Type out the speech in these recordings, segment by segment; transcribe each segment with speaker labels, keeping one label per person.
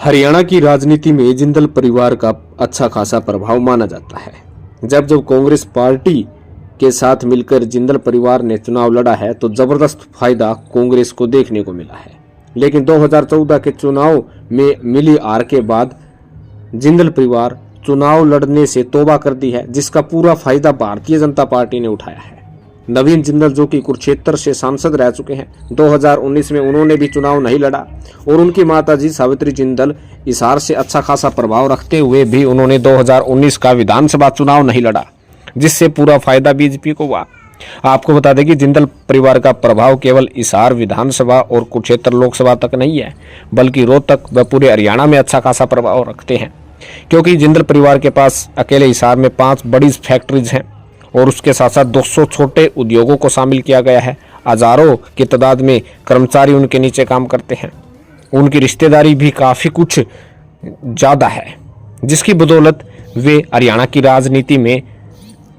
Speaker 1: हरियाणा की राजनीति में जिंदल परिवार का अच्छा खासा प्रभाव माना जाता है। जब जब कांग्रेस पार्टी के साथ मिलकर जिंदल परिवार ने चुनाव लड़ा है तो जबरदस्त फायदा कांग्रेस को देखने को मिला है। लेकिन 2014 के चुनाव में मिली हार के बाद जिंदल परिवार चुनाव लड़ने से तौबा कर दी है, जिसका पूरा फायदा भारतीय जनता पार्टी ने उठाया है। नवीन जिंदल जो कि कुरुक्षेत्र से सांसद रह चुके हैं, 2019 में उन्होंने भी चुनाव नहीं लड़ा और उनकी माताजी सावित्री जिंदल हिसार से अच्छा खासा प्रभाव रखते हुए भी उन्होंने 2019 का विधानसभा चुनाव नहीं लड़ा, जिससे पूरा फायदा बीजेपी को हुआ। आपको बता दें कि जिंदल परिवार का प्रभाव केवल हिसार विधानसभा और कुरुक्षेत्र लोकसभा तक नहीं है, बल्कि रोहतक व पूरे हरियाणा में अच्छा खासा प्रभाव रखते हैं, क्योंकि जिंदल परिवार के पास अकेले हिसार में 5 बड़ी फैक्ट्रीज हैं और उसके साथ साथ 200 छोटे उद्योगों को शामिल किया गया है। हजारों की तादाद में कर्मचारी उनके नीचे काम करते हैं। उनकी रिश्तेदारी भी काफ़ी कुछ ज़्यादा है, जिसकी बदौलत वे हरियाणा की राजनीति में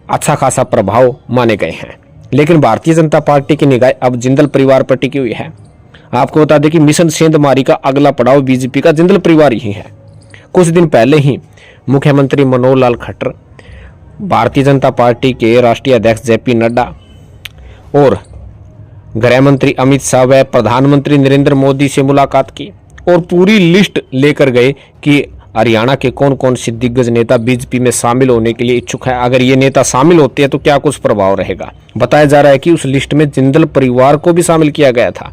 Speaker 1: अच्छा खासा प्रभाव माने गए हैं। लेकिन भारतीय जनता पार्टी की निगाह अब जिंदल परिवार पर टिकी हुई है। आपको बता दें कि मिशन सेंधमारी का अगला पड़ाव बीजेपी का जिंदल परिवार ही है। कुछ दिन पहले ही मुख्यमंत्री मनोहर लाल खट्टर, भारतीय जनता पार्टी के राष्ट्रीय अध्यक्ष जेपी नड्डा और गृह मंत्री अमित शाह व प्रधानमंत्री नरेंद्र मोदी से मुलाकात की और पूरी लिस्ट लेकर गए कि हरियाणा के कौन कौन से दिग्गज नेता बीजेपी में शामिल होने के लिए इच्छुक है। अगर ये नेता शामिल होते हैं तो क्या कुछ प्रभाव रहेगा। बताया जा रहा है कि उस लिस्ट में जिंदल परिवार को भी शामिल किया गया था।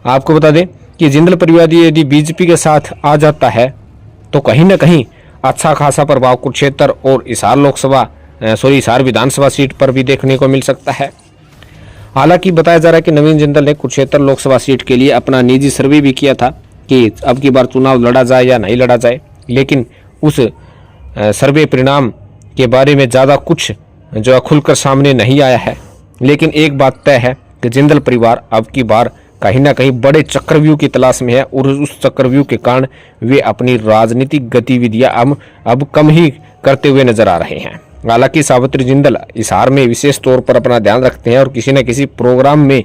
Speaker 1: आपको बता दें कि जिंदल परिवार यदि बीजेपी के साथ आ जाता है तो कहीं ना कहीं अच्छा खासा प्रभाव कुरुक्षेत्र और हिसार विधानसभा सीट पर भी देखने को मिल सकता है। हालांकि बताया जा रहा है कि नवीन जिंदल ने कुरुक्षेत्र लोकसभा सीट के लिए अपना निजी सर्वे भी किया था कि अब की बार चुनाव लड़ा जाए या नहीं लड़ा जाए, लेकिन उस सर्वे परिणाम के बारे में ज़्यादा कुछ जो है खुलकर सामने नहीं आया है। लेकिन एक बात तय है कि जिंदल परिवार अब की बार कहीं ना कहीं बड़े चक्रव्यूह की तलाश में है और उस चक्रव्यूह के कारण वे अपनी राजनीतिक गतिविधियां अब कम ही करते हुए नजर आ रहे हैं। हालांकि सावित्री जिंदल हिसार में विशेष तौर पर अपना ध्यान रखते हैं और किसी न किसी प्रोग्राम में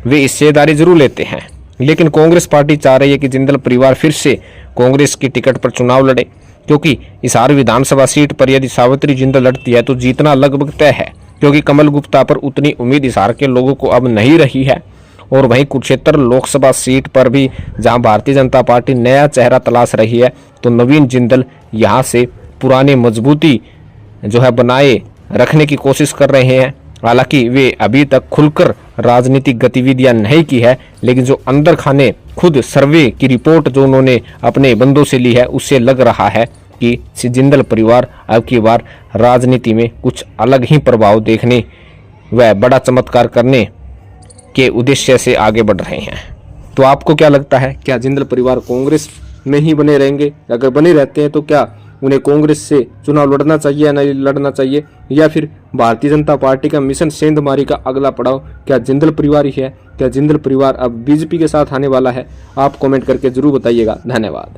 Speaker 1: वे हिस्सेदारी जरूर लेते हैं। लेकिन कांग्रेस पार्टी चाह रही है कि जिंदल परिवार फिर से कांग्रेस की टिकट पर चुनाव लड़े, क्योंकि हिसार विधानसभा सीट पर यदि सावित्री जिंदल लड़ती है तो जीतना लगभग तय है, क्योंकि कमल गुप्ता पर उतनी उम्मीद हिसार के लोगों को अब नहीं रही है। और वहीं कुरुक्षेत्र लोकसभा सीट पर भी जहां भारतीय जनता पार्टी नया चेहरा तलाश रही है, तो नवीन जिंदल यहां से पुराने मजबूती जो है बनाए रखने की कोशिश कर रहे हैं। हालांकि वे अभी तक खुलकर राजनीतिक गतिविधियां नहीं की है, लेकिन जो अंदर खाने खुद सर्वे की रिपोर्ट जो उन्होंने अपने बंदों से ली है, उससे लग रहा है कि जिंदल परिवार अब की बार राजनीति में कुछ अलग ही प्रभाव देखने व बड़ा चमत्कार करने के उद्देश्य से आगे बढ़ रहे हैं। तो आपको क्या लगता है, क्या जिंदल परिवार कांग्रेस में ही बने रहेंगे? अगर बने रहते हैं तो क्या उन्हें कांग्रेस से चुनाव लड़ना चाहिए या नहीं लड़ना चाहिए, या फिर भारतीय जनता पार्टी का मिशन सेंधमारी का अगला पड़ाव क्या जिंदल परिवार ही है? क्या जिंदल परिवार अब बीजेपी के साथ आने वाला है? आप कमेंट करके जरूर बताइएगा। धन्यवाद।